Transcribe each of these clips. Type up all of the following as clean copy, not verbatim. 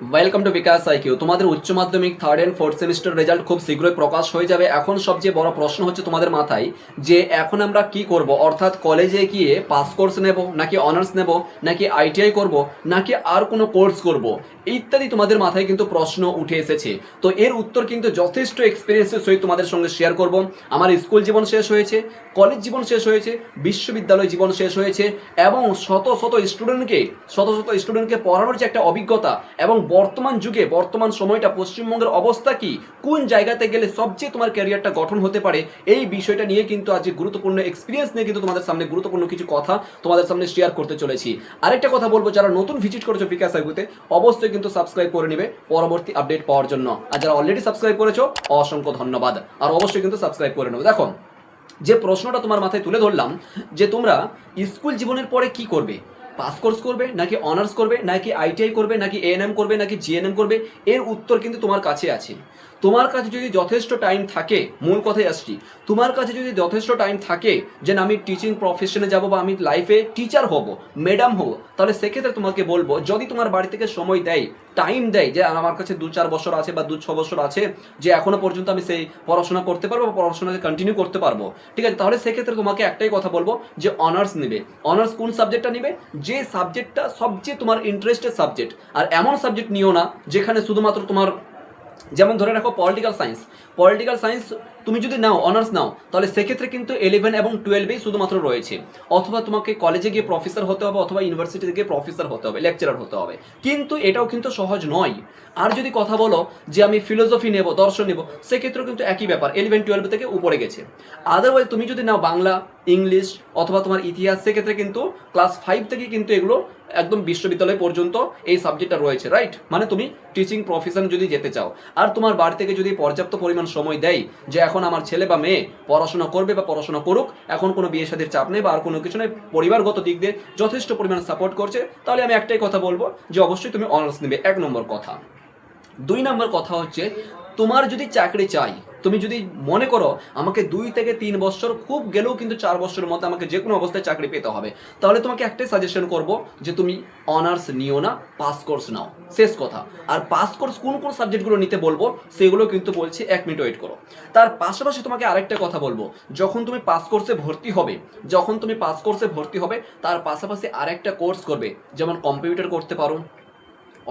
Welcome to bKash IQ. তোমাদের উচ্চ মাধ্যমিক third and fourth semester result খুব শীঘ্রই প্রকাশ হয়ে যাবে। এখন সবচেয়ে বড় প্রশ্ন হচ্ছে তোমাদের মাথায় যে এখন আমরা কি করব, অর্থাৎ কলেজে গিয়ে পাস কোর্স নেব নাকি অনার্স নেব নাকি আইটিআই করব নাকি আর কোনো কোর্স করব, ইত্যাদি তোমাদের মাথায় কিন্তু প্রশ্ন উঠে এসেছে। তো এর উত্তর কিন্তু যথেষ্ট এক্সপিরিয়েন্সের সহিত তোমাদের সঙ্গে শেয়ার করব। আমার স্কুল জীবন শেষ হয়েছে, কলেজ জীবন শেষ হয়েছে, বিশ্ববিদ্যালয় জীবন শেষ হয়েছে এবং শত শত স্টুডেন্টকে পড়ানোর যে একটা অভিজ্ঞতা এবং বর্তমান যুগে বর্তমান সময়টা পশ্চিমবঙ্গের অবস্থা কি, কোন জায়গাতে গেলে সবচেয়ে তোমার ক্যারিয়ারটা গঠন হতে পারে, এই বিষয়টা নিয়ে কিন্তু আজ গুরুত্বপূর্ণ এক্সপিরিয়েন্স নিয়ে কিন্তু তোমাদের সামনে গুরুত্বপূর্ণ কিছু কথা তোমাদের সামনে শেয়ার করতে চলেছি। আরেকটা কথা বলবো, যারা নতুন ভিজিট করেছো বিকাশ আইকিউতে অবশ্যই কিন্তু সাবস্ক্রাইব করে নেবে পরবর্তী আপডেট পাওয়ার জন্য। আর যারা অলরেডি সাবস্ক্রাইব করেছো অসংখ্য ধন্যবাদ, আর অবশ্যই কিন্তু সাবস্ক্রাইব করে নেবে। দেখো, যে প্রশ্নটা তোমার মাথায় তুলে ধরলাম যে তোমরা স্কুল জীবনের পরে কি করবে, পাস কোর্স করবে নাকি অনার্স করবে নাকি আইটিআই করবে নাকি এএনএম করবে নাকি জিএনএম করবে, এর উত্তর কিন্তু তোমার কাছে আছে। তোমার কাছে যদি যথেষ্ট টাইম থাকে, মূল কথায় আসছি, তোমার কাছে যদি যথেষ্ট টাইম থাকে যে না আমি টিচিং প্রফেশনে যাব বা আমি লাইফে টিচার হব, ম্যাডাম হব, তাহলে সেক্ষেত্রে তোমাকে বলবো যদি তোমার বাড়ি থেকে সময় দেয়, টাইম দেয়, যে আমার কাছে 2-4 বছর আছে বা 2-6 বছর আছে যে এখনো পর্যন্ত আমি সেই পড়াশোনা করতে পারবো বা পড়াশোনাকে কন্টিনিউ করতে পারবো, ঠিক আছে, তাহলে সেক্ষেত্রে তোমাকে একটাই কথা বলবো যে অনার্স নেবে। অনার্স কোন সাবজেক্টটা নেবে, যে সাবজেক্টটা সবচেয়ে তোমার ইন্টারেস্টেড সাবজেক্ট। আর এমন সাবজেক্ট নিও না যেখানে শুধুমাত্র তোমার, যেমন ধরে রাখো পলিটিক্যাল সায়েন্স তুমি যদি নাও, অনার্স নাও, তাহলে সেক্ষেত্রে কিন্তু 11 এবং 12 শুধুমাত্র রয়েছে। অথবা তোমাকে কলেজে গিয়ে প্রফেসর হতে হবে অথবা ইউনিভার্সিটিতে গিয়ে প্রফেসর হতে হবে, লেকচারার হতে হবে, কিন্তু এটাও কিন্তু সহজ নয়। আর যদি কথা বলো যে আমি ফিলোসফি নেব, দর্শন নেব, সেক্ষেত্রেও কিন্তু একই ব্যাপার, 11-12 থেকে উপরে গেছে। আদারওয়াইজ তুমি যদি নাও বাংলা, ইংলিশ অথবা তোমার ইতিহাস, সেক্ষেত্রে কিন্তু ক্লাস 5 থেকে কিন্তু এগুলো একদম বিশ্ববিদ্যালয় পর্যন্ত এই সাবজেক্টটা রয়েছে, রাইট? মানে তুমি টিচিং প্রফেশন যদি যেতে চাও আর তোমার বাড়ি থেকে যদি পর্যাপ্ত পরিমাণ সময় দেয় যে এখন আমার ছেলে বা মেয়ে পড়াশোনা করবে বা পড়াশোনা করুক, এখন কোনো বিয়ে শাদীর চাপ নেই বা আর কোনো কিছু নেই, পরিবারগত দিক দিয়ে যথেষ্ট পরিমাণ সাপোর্ট করছে, তাহলে আমি একটাই কথা বলবো যে অবশ্যই তুমি অনার্স নেবে, 1 নম্বর কথা। 2 নম্বর কথা হচ্ছে, তোমার যদি চাকরি চাই, তুমি যদি মনে করো আমাকে 2 থেকে 3 বছর, খুব গেলেও কিন্তু 4 বছরের মধ্যে আমাকে যে কোনো অবস্থায় চাকরি পেতে হবে, তাহলে তোমাকে একটাই সাজেশন করব যে তুমি অনার্স নিও না, পাস কোর্স নাও, শেষ কথা। আর পাস কোর্স কোন কোন সাবজেক্টগুলো নিতে বলবো সেগুলো কিন্তু বলছি, 1 মিনিট ওয়েট করো। তার পাশাপাশি তোমাকে আরেকটা কথা বলবো, যখন তুমি পাস কোর্সে ভর্তি হবে তার পাশাপাশি আরেকটা কোর্স করবে, যেমন কম্পিউটার করতে পারো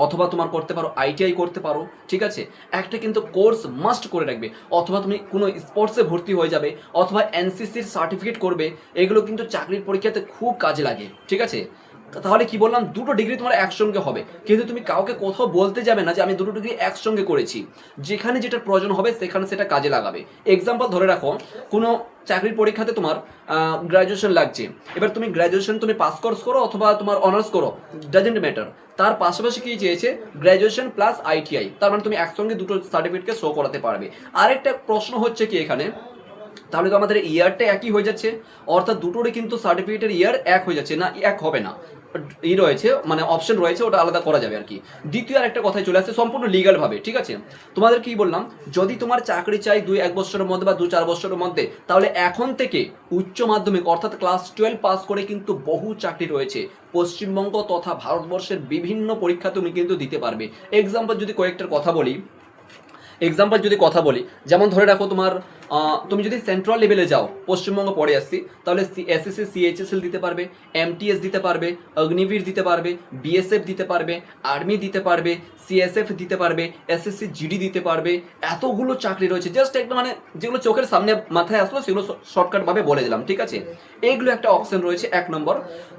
অথবা তোমার করতে পারো আইটিআই করতে পারো, ঠিক আছে, একটা কিন্তু কোর্স মাস্ট করে রাখবে। অথবা তুমি কোনো স্পোর্টসে ভর্তি হয়ে যাবে অথবা এনসিসির সার্টিফিকেট করবে, এগুলো কিন্তু চাকরির পরীক্ষাতে খুব কাজে লাগে, ঠিক আছে। তাহলে কি বললাম, 2টো ডিগ্রি তোমার একসঙ্গে হবে, কিন্তু তুমি কাউকে কোথাও বলতে যাবে না যে আমি 2টো ডিগ্রি একসঙ্গে করেছি। যেখানে যেটা প্রয়োজন হবে সেখানে সেটা কাজে লাগাবে। এক্সাম্পল ধরে রাখো, কোনো চাকরির পরীক্ষাতে তোমার গ্র্যাজুয়েশন লাগছে, এবার তুমি গ্র্যাজুয়েশন তুমি পাস কোর্স করো অথবা তোমার অনার্স করো, ডাজেন্ট ম্যাটার, তার পাশাপাশি কি চেয়েছে, গ্র্যাজুয়েশন প্লাস আইটিআই, তার মানে তুমি একসঙ্গে দুটো সার্টিফিকেটকে শো করাতে পারবে। আরেকটা প্রশ্ন হচ্ছে কি এখানে, তাহলে তো আমাদের ইয়ারটা একই হয়ে যাচ্ছে, অর্থাৎ দুটোরই কিন্তু সার্টিফিকেটের ইয়ার এক হয়ে যাচ্ছে, না এক হবে না, রয়েছে মানে অপশন রয়েছে, ওটা আলাদা করা যাবে আর কি। দ্বিতীয় আরেকটা কথায় চলে আসছে সম্পূর্ণ লিগাল ভাবে, ঠিক আছে। তোমাদের কি বললাম, যদি তোমার চাকরি চাই 1 বছরের মধ্যে বা 2-4 বছরের মধ্যে, তাহলে এখন থেকে উচ্চ মাধ্যমিক অর্থাৎ ক্লাস 12 পাস করে কিন্তু বহু চাকরি রয়েছে পশ্চিমবঙ্গ তথা ভারতবর্ষের বিভিন্ন পরীক্ষা তুমি কিন্তু দিতে পারবে। এক্সাম্পল যদি কথা বলি, যেমন ধরে রাখো তোমার তুমি যদি সেন্ট্রাল লেভেলে যাও, পশ্চিমবঙ্গ পড়ে আসছি, তাহলে এসএসসি সিএইচএসএল দিতে পারবে, এমটিএস দিতে পারবে, অগ্নিবীর দিতে পারবে, বিএসএফ দিতে পারবে, আর্মি দিতে পারবে, সিএসএফ দিতে পারবে, এসএসসি জিডি দিতে পারবে। এতগুলো চাকরি রয়েছে, জাস্ট একটা মানে যেগুলো চোখের সামনে মাথায় আসলো সেগুলো শর্টকাটভাবে বলে দিলাম, ঠিক আছে। এইগুলো একটা অপশন রয়েছে 1 নম্বর।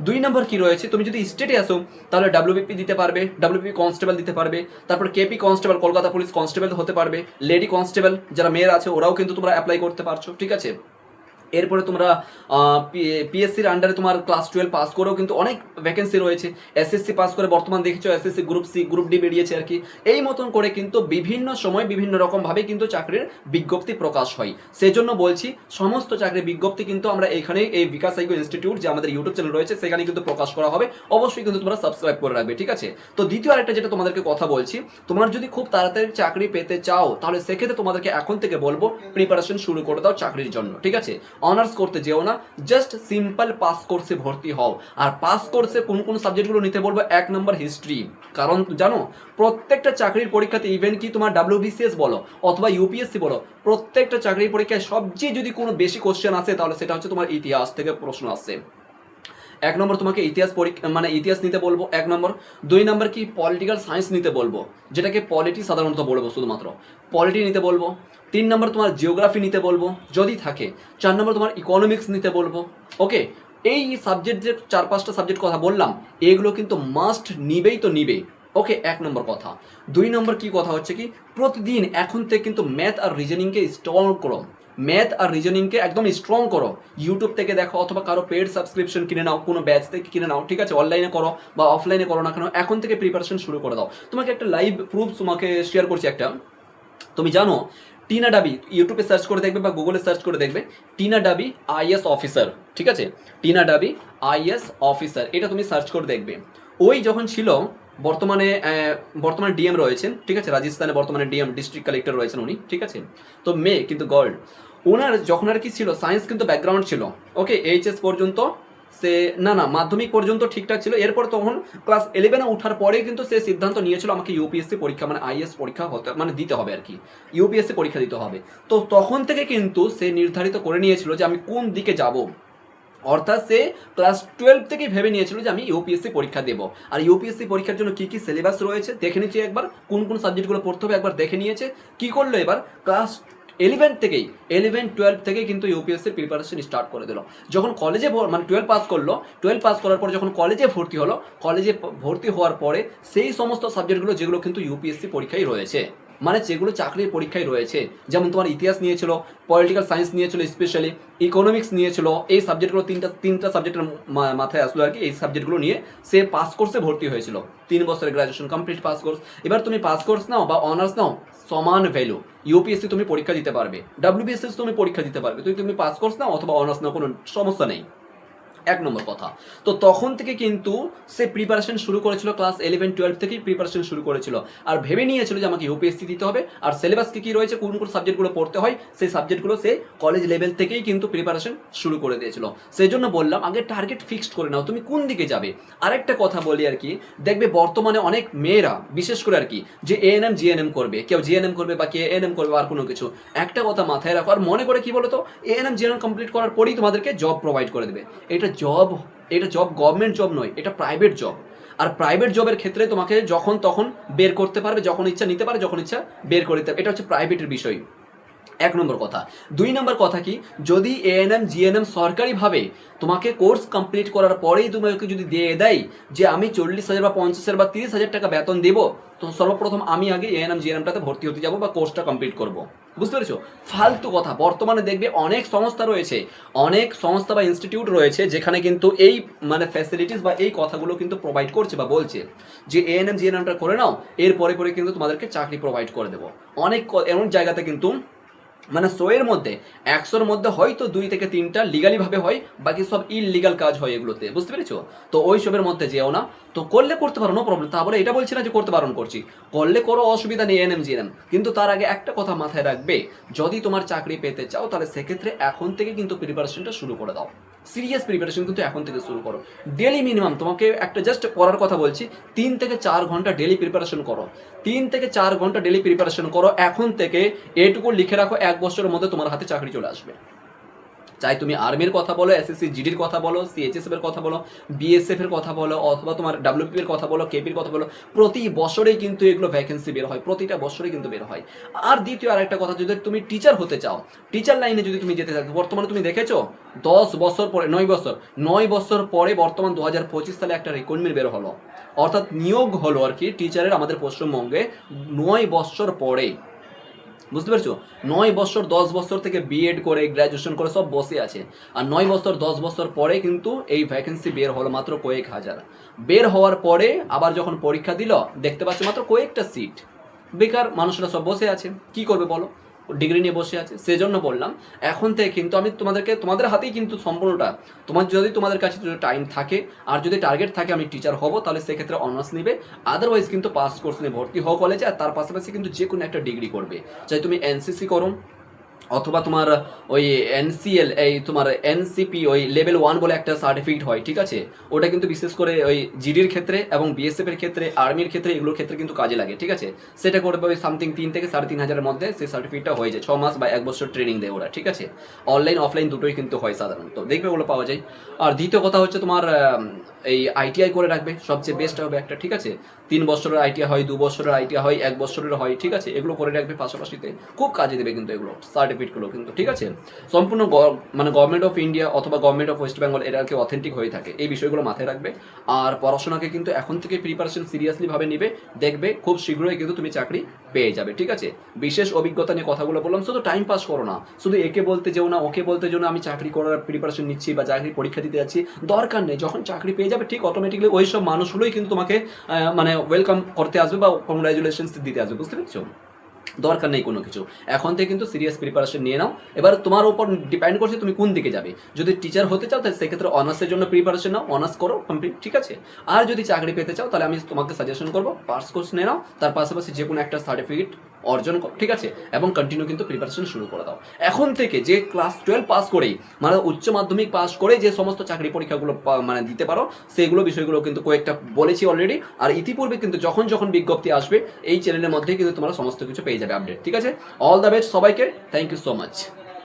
2 নম্বর কি রয়েছে, তুমি যদি স্টেটে আসো তাহলে ডাব্লিউবিপি দিতে পারবে, ডাব্লিউবিপি কনস্টেবল দিতে পারবে, তারপর KP constable, Kolkata police constable হতে পারবে, লেডি কনস্টেবল যারা মেয়েরা আছে ওরাও কিন্তু তোমরা অ্যাপ্লাই করতে পারছো, ঠিক আছে। এরপরে তোমরা পিএসসির আন্ডারে তোমার ক্লাস 12 পাস করেও কিন্তু অনেক ভ্যাকেন্সি রয়েছে। এসএসসি পাস করে বর্তমান দেখেছো SSC group C group D বেরিয়েছে আর কি। এই মতন করে কিন্তু বিভিন্ন সময় বিভিন্ন রকমভাবে কিন্তু চাকরির বিজ্ঞপ্তি প্রকাশ হয়। সেজন্য বলছি সমস্ত চাকরির বিজ্ঞপ্তি কিন্তু আমরা এখানে এই বিকাশ আইকিউ ইনস্টিটিউট যে আমাদের ইউটিউব চ্যানেল রয়েছে সেখানে কিন্তু প্রকাশ করা হবে, অবশ্যই কিন্তু তোমরা সাবস্ক্রাইব করে রাখবে, ঠিক আছে। তো দ্বিতীয় আরেকটা যেটা তোমাদেরকে কথা বলছি, তোমার যদি খুব তাড়াতাড়ি চাকরি পেতে চাও তাহলে সেক্ষেত্রে তোমাদেরকে এখন থেকে বলবো প্রিপারেশন শুরু করে দাও চাকরির জন্য, ঠিক আছে। অনার্স করতে যেও না, জাস্ট সিম্পল পাস কোর্সে ভর্তি হও। আর পাস কোর্সে কোন কোন সাবজেক্টগুলো নিতে বলবো, 1 নম্বর হিস্ট্রি। কারণ জানো প্রত্যেকটা চাকরির পরীক্ষাতে, ইভেন কি তোমার WBCS বলো অথবা UPSC বলো, প্রত্যেকটা চাকরির পরীক্ষায় সবচেয়ে যদি কোনো বেশি কোশ্চেন আসে তাহলে সেটা হচ্ছে তোমার ইতিহাস থেকে প্রশ্ন আসছে। 1 নম্বর তোমাকে ইতিহাস পরীক্ষা মানে ইতিহাস নিতে বলবো 1 নম্বর। 2 নম্বর কি পলিটিক্যাল সায়েন্স নিতে বলবো, যেটাকে পলিটি সাধারণত বলবো, শুধুমাত্র পলিটি নিতে বলবো। 3 নম্বর তোমার জিওগ্রাফি নিতে বলবো যদি থাকে। 4 নম্বর তোমার ইকোনমিক্স নিতে বলবো। ওকে, এই সাবজেক্ট যে 4-5টা সাবজেক্ট কথা বললাম, এগুলো কিন্তু মাস্ট নিবেই তো নিবে। ওকে, 1 নম্বর কথা। 2 নম্বর কি কথা হচ্ছে কি, প্রতিদিন এখন থেকে কিন্তু ম্যাথ আর রিজনিংকে স্ট্রং করো। ম্যাথ আর রিজনিংকে একদম স্ট্রং করো। ইউটিউব থেকে দেখো অথবা কারো পেড সাবস্ক্রিপশন কিনে নাও, কোনো ব্যাচ থেকে কিনে নাও, ঠিক আছে? অনলাইনে করো বা অফলাইনে করো না কেন, এখন থেকে প্রিপারেশন শুরু করে দাও। তোমাকে একটা লাইভ প্রুফ তোমাকে শেয়ার করছি একটা। তুমি জানো টিনা ডাবি, ইউটিউবে সার্চ করে দেখবে বা গুগলে সার্চ করে দেখবে, টিনা ডাবি IAS অফিসার, ঠিক আছে? টিনা ডাবি IAS অফিসার, এটা তুমি সার্চ করে দেখবে। ওই যখন ছিল, বর্তমানে বর্তমানে ডিএম রয়েছেন, ঠিক আছে? রাজস্থানে বর্তমানে ডিএম, ডিস্ট্রিক্ট কালেক্টর রয়েছেন উনি, ঠিক আছে? তো মেয়ে কিন্তু গর্ল। ওনার যখন আর কি ছিল, সায়েন্স কিন্তু ব্যাকগ্রাউন্ড ছিল। ওকে, HS পর্যন্ত সে, না না, মাধ্যমিক পর্যন্ত ঠিকঠাক ছিল। এরপর তখন ক্লাস 11-এ ওঠার পরে কিন্তু সে সিদ্ধান্ত নিয়েছিল আমাকে UPSC পরীক্ষা মানে IAS পরীক্ষা হতে মানে দিতে হবে আর কি, UPSC পরীক্ষা দিতে হবে। তো তখন থেকে কিন্তু সে নির্ধারিত করে নিয়েছিল যে আমি কোন দিকে যাব। অর্থাৎ সে ক্লাস 12 থেকেই ভেবে নিয়েছিল যে আমি UPSC পরীক্ষা দেবো। আর UPSC পরীক্ষার জন্য কি কি সিলেবাস রয়েছে দেখে নিয়েছে একবার, কোন কোন সাবজেক্টগুলো পড়তে হবে একবার দেখে নিয়েছে। কি করলো এবার, ক্লাস 11-12 থেকেই কিন্তু UPSCর প্রিপারেশন স্টার্ট করে দিল। যখন কলেজে মানে 12 পাস করলো, 12 পাস করার পর যখন কলেজে ভর্তি হলো, কলেজে ভর্তি হওয়ার পরে সেই সমস্ত সাবজেক্টগুলো যেগুলো কিন্তু UPSC পরীক্ষায় রয়েছে, মানে যেগুলো চাকরির পরীক্ষায় রয়েছে, যেমন তোমার ইতিহাস নিয়েছিল, পলিটিক্যাল সায়েন্স নিয়েছিল, স্পেশালি ইকোনমিক্স নিয়েছিল, এই সাবজেক্টগুলো তিনটা সাবজেক্টের মাথায় আসলো আর কি। এই সাবজেক্টগুলো নিয়ে সে পাস কোর্সে ভর্তি হয়েছিল, 3 বছরের গ্রাজুয়েশন কমপ্লিট পাস কোর্স। এবার তুমি পাস কোর্স নাও বা অনার্স নাও, সমান ভ্যালু। UPSC তুমি পরীক্ষা দিতে পারবে, WBCS তুমি পরীক্ষা দিতে পারবে, তুমি পাস কোর্স নাও অথবা অনার্স নাও, কোনো সমস্যা নেই। 1 নম্বর কথা। তো তখন থেকে কিন্তু সে প্রিপারেশন শুরু করেছিল, ক্লাস 11-12 থেকেই প্রিপারেশন শুরু করেছিল। আর ভেবে নিয়েছিল যে আমাকে UPSC দিতে হবে। আর সিলেবাস কি রয়েছে, কোন কোন সাবজেক্টগুলো পড়তে হয়, সেই সাবজেক্টগুলো সে কলেজ লেভেল থেকেই কিন্তু প্রিপারেশন শুরু করে দিয়েছিল। সেই জন্য বললাম আগে টার্গেট ফিক্সড করে নাও, তুমি কোন দিকে যাবে। আরেকটা কথা বলি আর কি, দেখবে বর্তমানে অনেক মেয়েরা বিশেষ করে আর কি, যে ANM GNM করবে, কেউ GNM করবে বা কে ANM করবে আর কোনো কিছু, একটা কথা মাথায় রাখো আর মনে করে কি বলো তো, ANM GNM কমপ্লিট করার পরেই তোমাদেরকে জব প্রোভাইড করে দেবে। এটা জব গভর্নমেন্ট জব নয়, এটা প্রাইভেট জব। আর প্রাইভেট জবের ক্ষেত্রে তোমাকে যখন তখন বের করতে পারবে, যখন ইচ্ছা নিতে পারে, যখন ইচ্ছা বের করে দিতে পারবে। এটা হচ্ছে প্রাইভেটের বিষয়, 1 নম্বর কথা। 2 নম্বর কথা কি, যদি ANM GNM সরকারিভাবে তোমাকে কোর্স কমপ্লিট করার পরেই তোমাকে যদি দিয়ে দেয় যে আমি 40,000 বা 50,000 বা 30,000 টাকা বেতন দেবো, তো সর্বপ্রথম আমি আগে ANM GNMটাতে ভর্তি হতে যাবো বা কোর্সটা কমপ্লিট করবো। বুঝতে পেরেছো? ফালতু কথা। বর্তমানে দেখবে অনেক সংস্থা রয়েছে, অনেক সংস্থা বা ইনস্টিটিউট রয়েছে যেখানে কিন্তু এই মানে ফ্যাসিলিটিস বা এই কথাগুলো কিন্তু প্রোভাইড করছে বা বলছে যে ANM GNMটা করে নাও, এরপরে কিন্তু তোমাদেরকে চাকরি প্রোভাইড করে দেবো। অনেক এমন জায়গাতে কিন্তু মানে 100-এর মধ্যে 100-র মধ্যে হয়তো 2 থেকে 3টা লিগালিভাবে হয়, বাকি সব ইললিগাল কাজ হয় এগুলোতে। বুঝতে পেরেছো? তো ওই সবের মধ্যে যেও না। তো করলে করতে পারো, নো প্রবলেম। তা বলে এটা বলছি না যে করতে বারণ করছি, করলে করো, অসুবিধা নেই ANM GNM। কিন্তু তার আগে একটা কথা মাথায় রাখবে, যদি তোমার চাকরি পেতে চাও তাহলে সেক্ষেত্রে এখন থেকে কিন্তু প্রিপারেশনটা শুরু করে দাও। সিরিয়াস প্রিপারেশন কিন্তু এখন থেকে শুরু করো। ডেলি মিনিমাম তোমাকে একটা জাস্ট পড়ার কথা বলছি, 3 থেকে 4 ঘন্টা ডেলি প্রিপারেশন করো। 3 থেকে 4 ঘন্টা ডেলি প্রিপারেশন করো এখন থেকে। এটুকু লিখে রাখো, 1 বছরের মধ্যে তোমার হাতে চাকরি চলে আসবে। চাই তুমি আর্মির কথা বলো, SSC GDর কথা বলো, CHSF এর কথা বলো, BSF এর কথা বলো, অথবা তোমার WP এর কথা বলো, KP এর কথা বলো, প্রতি বছরেই কিন্তু এগুলো ভ্যাকেন্সি বের হয়, প্রতিটা বছরেই কিন্তু বের হয়। আর দ্বিতীয় আরেকটা কথা, যদি তুমি টিচার হতে চাও, টিচার লাইনে যদি তুমি যেতে চাও, বর্তমানে তুমি দেখেছো 10 বছর পরে, 9 বছর পরে বর্তমান 2025 সালে একটা রিক্রুটমেন্ট বের হলো, অর্থাৎ নিয়োগ হলো আর কি টিচারের আমাদের পশ্চিমবঙ্গে 9 বছর পরে। বুঝতে পারছো? 9 বছর 10 বছর থেকে বিএড করে গ্র্যাজুয়েশন করে সব বসে আছে, আর 9 বছর 10 বছর পরে কিন্তু এই ভ্যাকেন্সি বের হলো মাত্র কয়েক হাজার। বের হওয়ার পরে আবার যখন পরীক্ষা দিল, দেখতে পাচ্ছ মাত্র কয়েকটা সিট, বেকার মানুষরা সব বসে আছে। কি করবে বলো? ডিগ্রি নিয়ে বসে আছে। সেজন্য বললাম এখন থেকে কিন্তু আমি তোমাদের হাতেই কিন্তু সম্পূর্ণটা, তোমাদের কাছে যদি টাইম থাকে আর যদি টার্গেট থাকে আমি টিচার হব, তাহলে সেক্ষেত্রে অনার্স নিবে। আদারওয়াইজ কিন্তু পাস কোর্স নিয়ে ভর্তি হও কলেজে, আর তার পাশাপাশি কিন্তু যে কোনো একটা ডিগ্রি করবে। চাই তুমি NCC করো, অথবা তোমার ওই এনসিএল, এই তোমার এনসিপি, ওই লেভেল 1 বলে একটা সার্টিফিকেট হয়, ঠিক আছে? ওটা কিন্তু বিশেষ করে ওই জিডির ক্ষেত্রে এবং বিএসএফ এর ক্ষেত্রে, আর্মির ক্ষেত্রে, এগুলোর ক্ষেত্রে কিন্তু কাজে লাগে, ঠিক আছে? সেটা করবে ওই সামথিং 3 থেকে 3,500 মধ্যে সেই সার্টিফিকেটটা হয়ে যায়, 6 মাস বা 1 বছর ট্রেনিং দেয় ওরা, ঠিক আছে? অনলাইন অফলাইন দুটোই কিন্তু হয় সাধারণত, দেখবে ওগুলো পাওয়া যায়। আর দ্বিতীয় কথা হচ্ছে তোমার এই আইটিআই করে রাখবে, সবচেয়ে বেস্ট হবে একটা, ঠিক আছে? 3 বছরের আইটিআই হয়, 2 বছরের আইটিআই হয়, 1 বছরের হয়, ঠিক আছে? এগুলো করে রাখবে পাশাপাশিতে, খুব কাজে দেবে কিন্তু এগুলো সার্টিফিকেটগুলো কিন্তু, ঠিক আছে? সম্পূর্ণ মানে গভর্নমেন্ট অফ ইন্ডিয়া অথবা গভর্নমেন্ট অফ ওয়েস্ট বেঙ্গল এরা আর কি অথেন্টিক হয়ে থাকে, এই বিষয়গুলো মাথায় রাখবে। আর পড়াশোনাকে কিন্তু এখন থেকে প্রিপারেশন সিরিয়াসলি ভাবে নিবে, দেখবে খুব শীঘ্রই কিন্তু তুমি চাকরি পেয়ে যাবে, ঠিক আছে? বিশেষ অভিজ্ঞতা নিয়ে কথাগুলো বললাম, শুধু টাইম পাস করো না, শুধু একে বলতে যেও না, ওকে বলতে যেও না আমি চাকরি করার প্রিপারেশন নিচ্ছি বা চাকরি পরীক্ষা দিতে যাচ্ছি, দরকার নেই। যখন চাকরি পেয়ে যাবে ঠিক অটোমেটিকলি ওই সব মানুষগুলোই কিন্তু তোমাকে মানে ওয়েলকাম করতে আসবে বা কংগ্রাচুলেশনস দিতে আসবে, বুঝতে পেরেছো? দরকার নেই কোনো কিছু, এখন থেকে কিন্তু সিরিয়াস প্রিপারেশন নিয়ে নাও। এবার তোমার উপর ডিপেন্ড করছে তুমি কোন দিকে যাবে। যদি টিচার হতে চাও তাহলে সেক্ষেত্রে অনার্সের জন্য প্রিপারেশন নাও, অনার্স করো কমপ্লিট, ঠিক আছে? আর যদি চাকরি পেতে চাও তাহলে আমি তোমাকে সাজেশন করবো পাস কোর্স নিয়ে নাও, তার পাশাপাশি যে কোনো একটা সার্টিফিকেট অর্জন করো, ঠিক আছে? এবং কন্টিনিউ কিন্তু প্রিপারেশন শুরু করে দাও এখন থেকে। যে ক্লাস 12 পাস করেই, মানে উচ্চ মাধ্যমিক পাস করে যে সমস্ত চাকরি পরীক্ষাগুলো মানে দিতে পারো, সেগুলো বিষয়গুলো কিন্তু কয়েকটা বলেছি অলরেডি। আর ইতিপূর্বে কিন্তু যখন যখন বিজ্ঞপ্তি আসবে এই চ্যানেলের মধ্যেই কিন্তু তোমরা সমস্ত কিছু পেয়ে যাবে আপডেট, ঠিক আছে? অল দ্য বেস্ট সবাইকে, থ্যাংক ইউ সো মাচ।